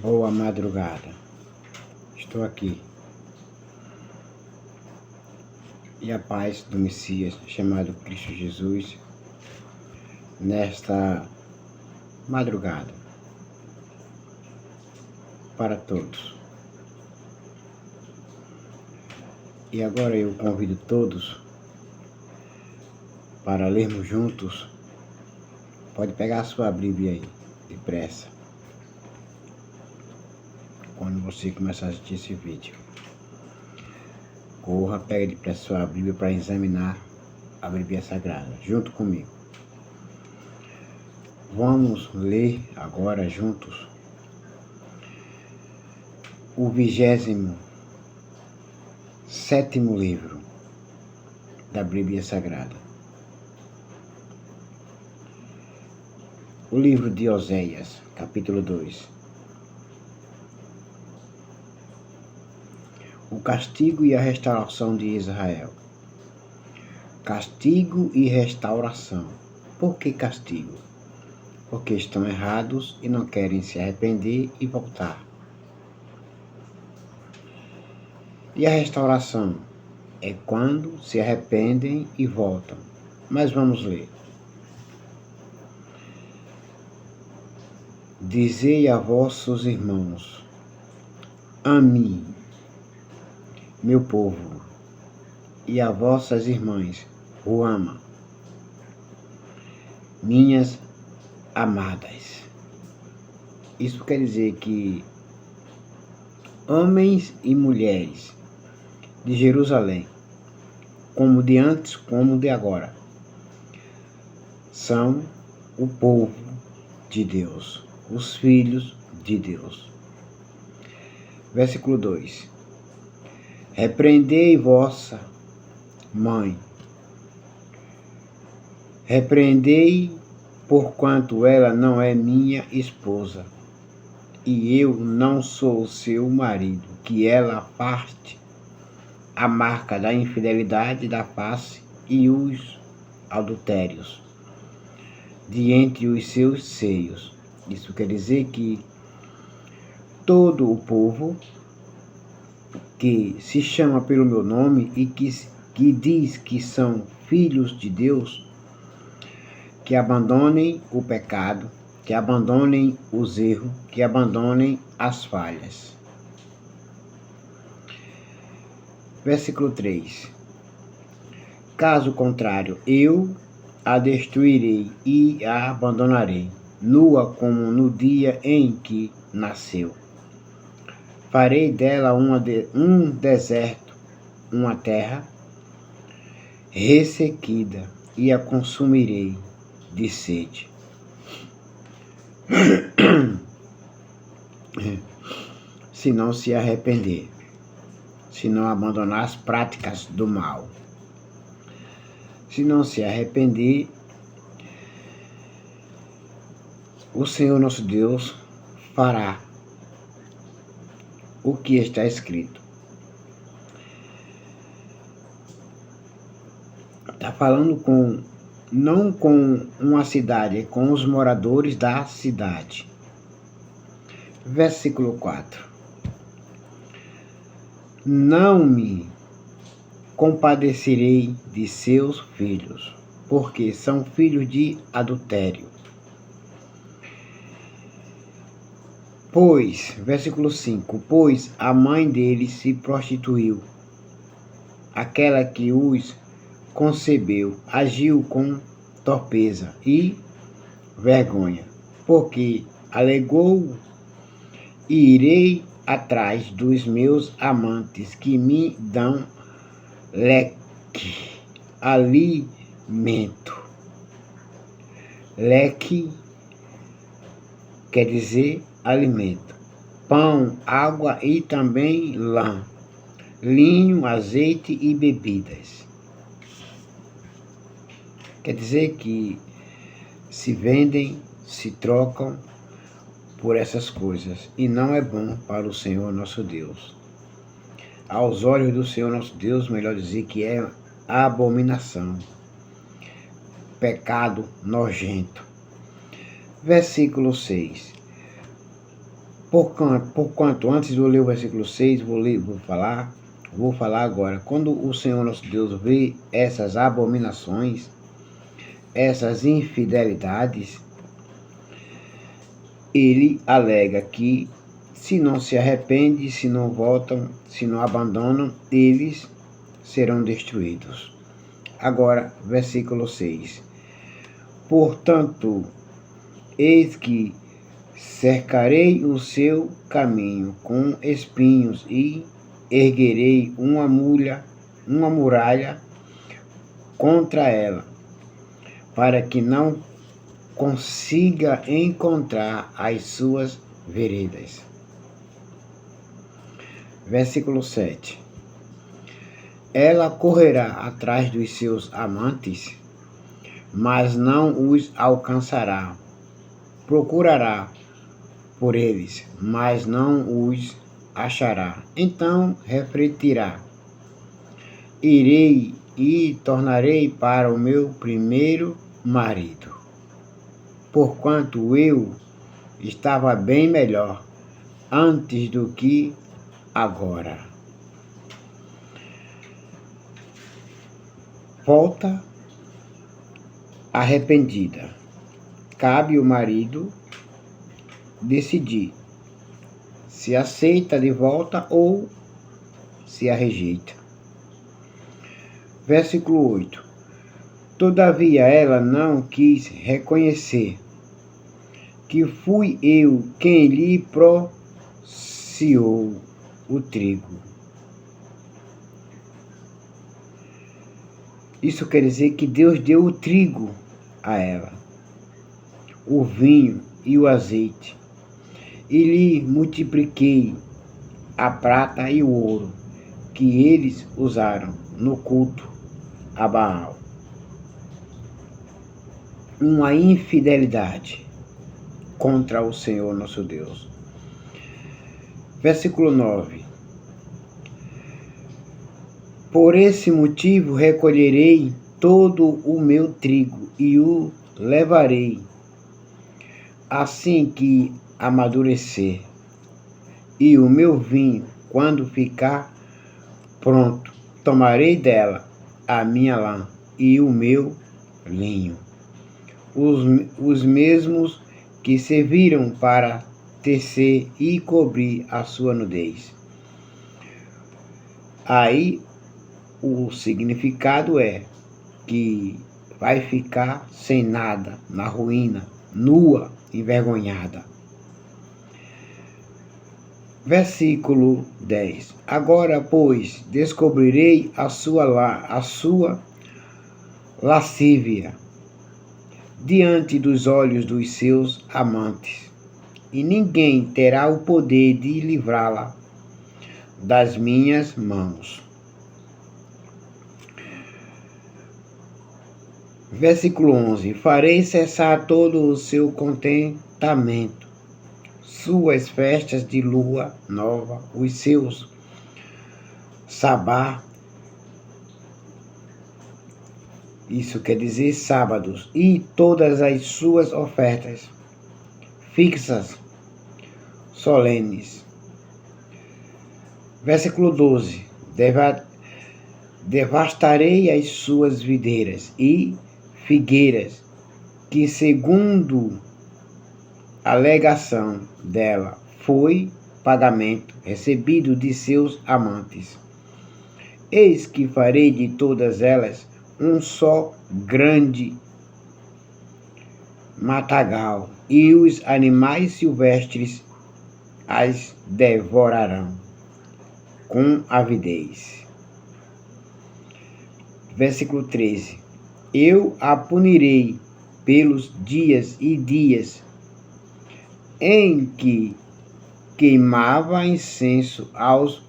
Boa madrugada, estou aqui. E a paz do Messias, chamado Cristo Jesus, nesta madrugada, para todos. E agora eu convido todos para lermos juntos. Pode pegar a sua Bíblia aí, depressa, quando você começar a assistir esse vídeo. Corra, pega depressa a sua Bíblia para examinar a Bíblia Sagrada, junto comigo. Vamos ler agora juntos o 27º livro da Bíblia Sagrada. O livro de Oséias, capítulo 2. O castigo e a restauração de Israel. Castigo e restauração. Por que castigo? Porque estão errados e não querem se arrepender e voltar. E a restauração é quando se arrependem e voltam. Mas vamos ler. Dizei a vossos irmãos: ame, meu povo, e a vossas irmãs, o ama, minhas amadas. Isso quer dizer que homens e mulheres de Jerusalém, como de antes, como de agora, são o povo de Deus, os filhos de Deus. Versículo 2. Repreendei vossa mãe, repreendei, porquanto ela não é minha esposa, e eu não sou seu marido, que ela afaste a marca da infidelidade da face e os adultérios de entre os seus seios. Isso quer dizer que todo o povo que se chama pelo meu nome e que diz que são filhos de Deus, que abandonem o pecado, que abandonem os erros, que abandonem as falhas. Versículo 3. Caso contrário, eu a destruirei e a abandonarei, nua como no dia em que nasceu. Farei dela um deserto, uma terra ressequida, e a consumirei de sede. Se não se arrepender, se não abandonar as práticas do mal. Se não se arrepender, o Senhor nosso Deus fará o que está escrito. Está falando não com uma cidade, é com os moradores da cidade. Versículo 4. Não me compadecerei de seus filhos, porque são filhos de adultério. Versículo 5, pois a mãe deles se prostituiu, aquela que os concebeu agiu com torpeza e vergonha, porque alegou: irei atrás dos meus amantes que me dão leque, alimento. Leque quer dizer alimento, pão, água e também lã, linho, azeite e bebidas. Quer dizer que se vendem, se trocam por essas coisas, e não é bom para o Senhor nosso Deus. Aos olhos do Senhor nosso Deus, melhor dizer que é abominação, pecado nojento. Versículo 6. Porquanto, antes de eu ler o versículo 6, vou falar agora. Quando o Senhor nosso Deus vê essas abominações, essas infidelidades, ele alega que se não se arrependem, se não voltam, se não abandonam, eles serão destruídos. Agora, versículo 6. Portanto, eis que cercarei o seu caminho com espinhos e erguerei uma muralha contra ela, para que não consiga encontrar as suas veredas. Versículo 7. Ela correrá atrás dos seus amantes, mas não os alcançará. Procurará por eles, mas não os achará. Então refletirá: irei e tornarei para o meu primeiro marido, porquanto eu estava bem melhor antes do que agora. Volta arrependida. Cabe ao marido decidir se aceita de volta ou se a rejeita. Versículo 8. Todavia ela não quis reconhecer que fui eu quem lhe prociou o trigo. Isso quer dizer que Deus deu o trigo a ela, o vinho e o azeite, e lhe multipliquei a prata e o ouro que eles usaram no culto a Baal. Uma infidelidade contra o Senhor nosso Deus. Versículo 9. Por esse motivo recolherei todo o meu trigo e o levarei assim que amadurecer, e o meu vinho, quando ficar pronto, tomarei dela a minha lã e o meu linho, os mesmos que serviram para tecer e cobrir a sua nudez. Aí o significado é que vai ficar sem nada, na ruína, nua, envergonhada. Versículo 10. Agora, pois, descobrirei a sua lascívia diante dos olhos dos seus amantes, e ninguém terá o poder de livrá-la das minhas mãos. Versículo 11. Farei cessar todo o seu contentamento, suas festas de lua nova, os seus sabá, isso quer dizer sábados, e todas as suas ofertas fixas, solenes. Versículo 12. Devastarei as suas videiras e figueiras, que segundo a alegação dela foi pagamento recebido de seus amantes. Eis que farei de todas elas um só grande matagal, e os animais silvestres as devorarão com avidez. Versículo 13. Eu a punirei pelos dias e dias em que queimava incenso aos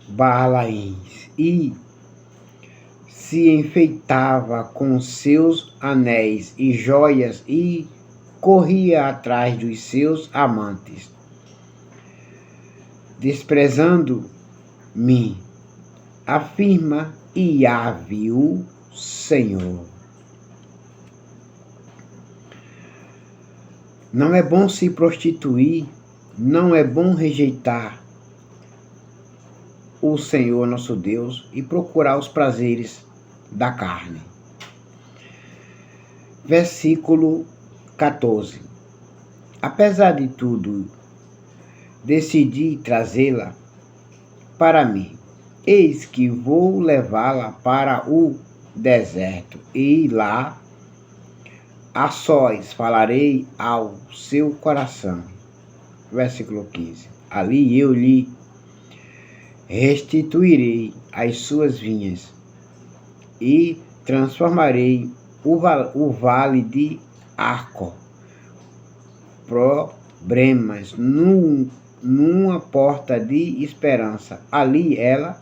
Baalaíns e se enfeitava com seus anéis e joias e corria atrás dos seus amantes, desprezando-me, afirma Yahvé, o Senhor. Não é bom se prostituir Não é bom rejeitar o Senhor nosso Deus e procurar os prazeres da carne. Versículo 14. Apesar de tudo, decidi trazê-la para mim. Eis que vou levá-la para o deserto, e lá a sós falarei ao seu coração. Versículo 15. Ali eu lhe restituirei as suas vinhas e transformarei o vale de Acor, problemas, numa porta de esperança. Ali ela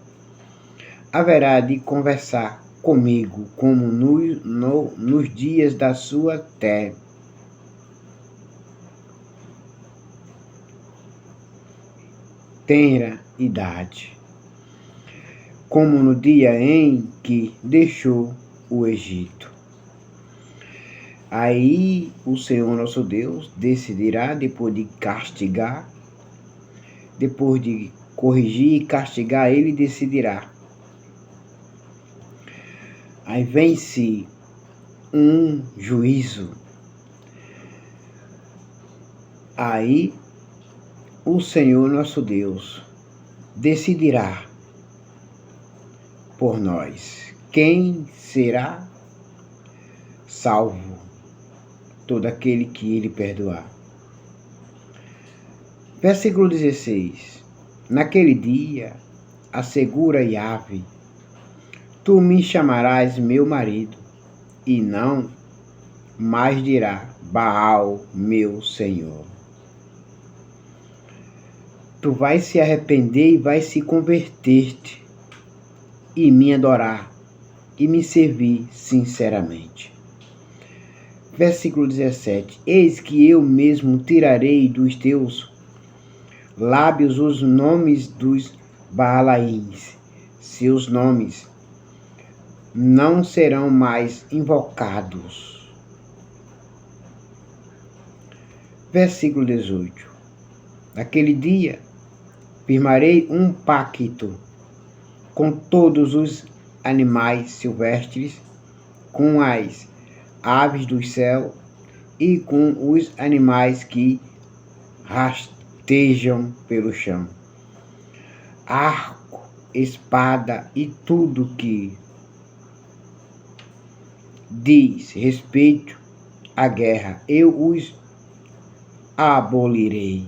haverá de conversar comigo, como nos dias da sua tenra idade, como no dia em que deixou o Egito. Aí o Senhor nosso Deus decidirá, depois de castigar, depois de corrigir e castigar, ele decidirá. Aí vem-se um juízo. Aí o Senhor nosso Deus decidirá por nós quem será salvo, todo aquele que ele perdoar. Versículo 16. Naquele dia, assegura Yahvé, tu me chamarás meu marido, e não mais dirá Baal, meu Senhor. Tu vais se arrepender e vais se converter-te e me adorar e me servir sinceramente. Versículo 17. Eis que eu mesmo tirarei dos teus lábios os nomes dos Baalaíns. Seus nomes não serão mais invocados. Versículo 18. Naquele dia, firmarei um pacto com todos os animais silvestres, com as aves do céu e com os animais que rastejam pelo chão. Arco, espada e tudo que diz respeito à guerra, eu os abolirei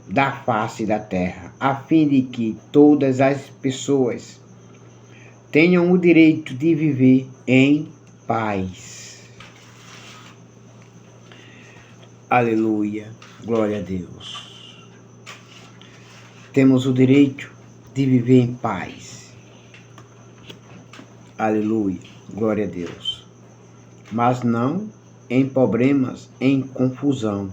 da face da terra, a fim de que todas as pessoas tenham o direito de viver em paz. Aleluia, glória a Deus. Temos o direito de viver em paz. Aleluia, glória a Deus. Mas não em problemas, em confusão.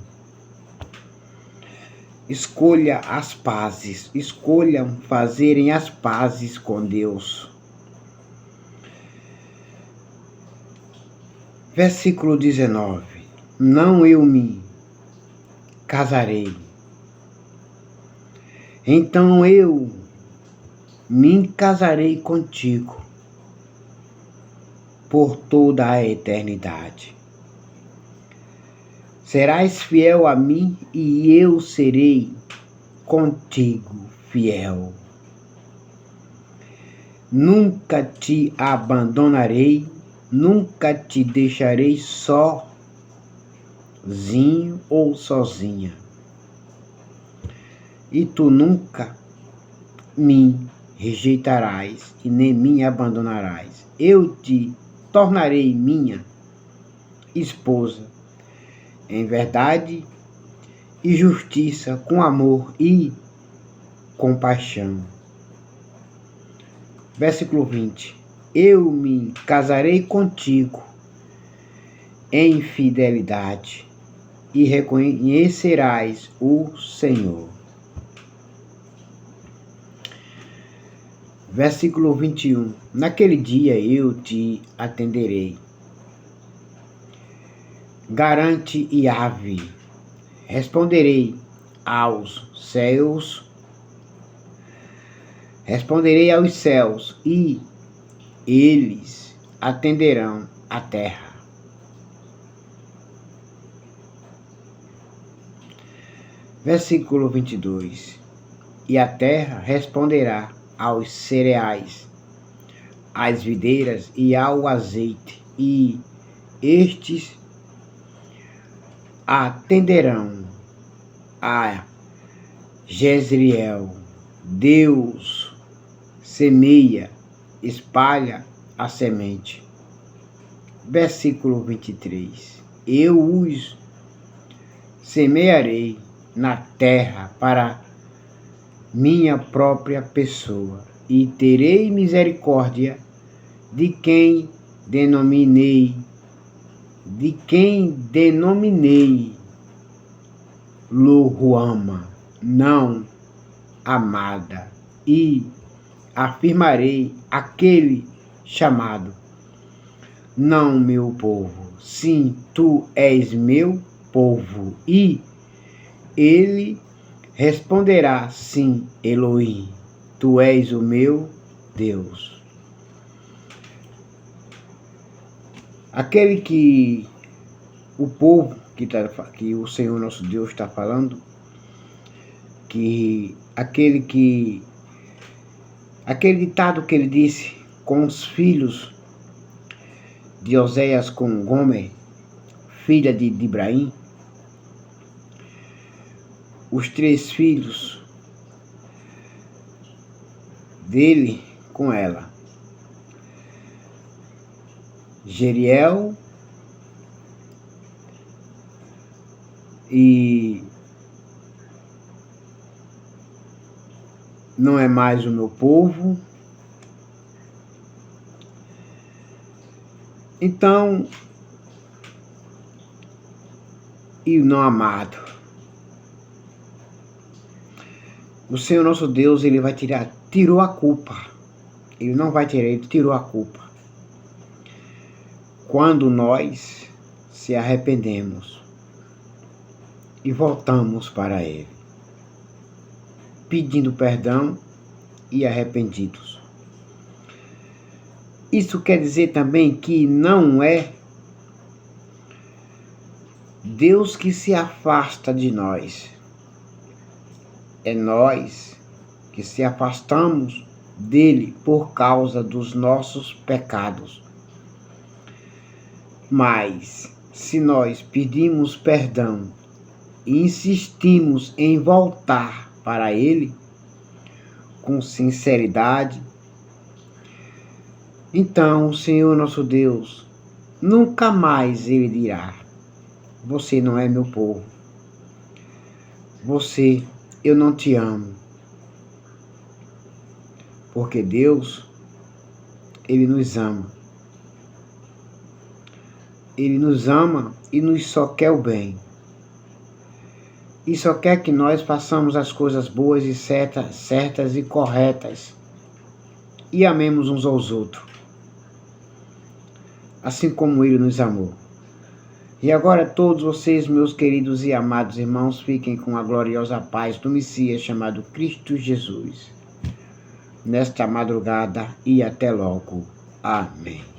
Escolha as pazes, escolham fazerem as pazes com Deus. Versículo 19. Não eu me casarei, então eu me casarei contigo por toda a eternidade. Serás fiel a mim e eu serei contigo fiel. Nunca te abandonarei, nunca te deixarei sozinho ou sozinha. E tu nunca me rejeitarás e nem me abandonarás. Eu te tornarei minha esposa em verdade e justiça, com amor e compaixão. Versículo 20. Eu me casarei contigo em fidelidade e reconhecerás o Senhor. Versículo 21. Naquele dia eu te atenderei. Garante Yahvé. Responderei aos céus, responderei aos céus, e eles atenderão à terra. Versículo 22. E a terra responderá aos cereais, às videiras e ao azeite, e estes atenderão a Jezreel. Deus semeia, espalha a semente. Versículo 23. Eu os semearei na terra para minha própria pessoa, e terei misericórdia de quem denominei Lo-ruama, não amada, e afirmarei aquele chamado, não meu povo, sim, tu és meu povo, e ele responderá, sim, Elohim, tu és o meu Deus. Aquele que o povo que o Senhor nosso Deus está falando, que aquele ditado que ele disse com os filhos de Oséias com Gomer, filha de Ibraim, os 3 filhos dele com ela, Jeriel e não é mais o meu povo. Então, e o não amado. O Senhor nosso Deus, ele vai tirou a culpa. Ele não vai tirar, ele tirou a culpa. Quando nós se arrependemos e voltamos para Ele, pedindo perdão e arrependidos. Isso quer dizer também que não é Deus que se afasta de nós. É nós que se afastamos dele por causa dos nossos pecados. Mas, se nós pedimos perdão e insistimos em voltar para ele com sinceridade, então o Senhor nosso Deus nunca mais ele dirá: você não é meu povo, eu não te amo. Porque Deus, ele nos ama. Ele nos ama e nos só quer o bem. E só quer que nós façamos as coisas boas e certas e corretas. E amemos uns aos outros. Assim como ele nos amou. E agora todos vocês, meus queridos e amados irmãos, fiquem com a gloriosa paz do Messias chamado Cristo Jesus. Nesta madrugada e até logo. Amém.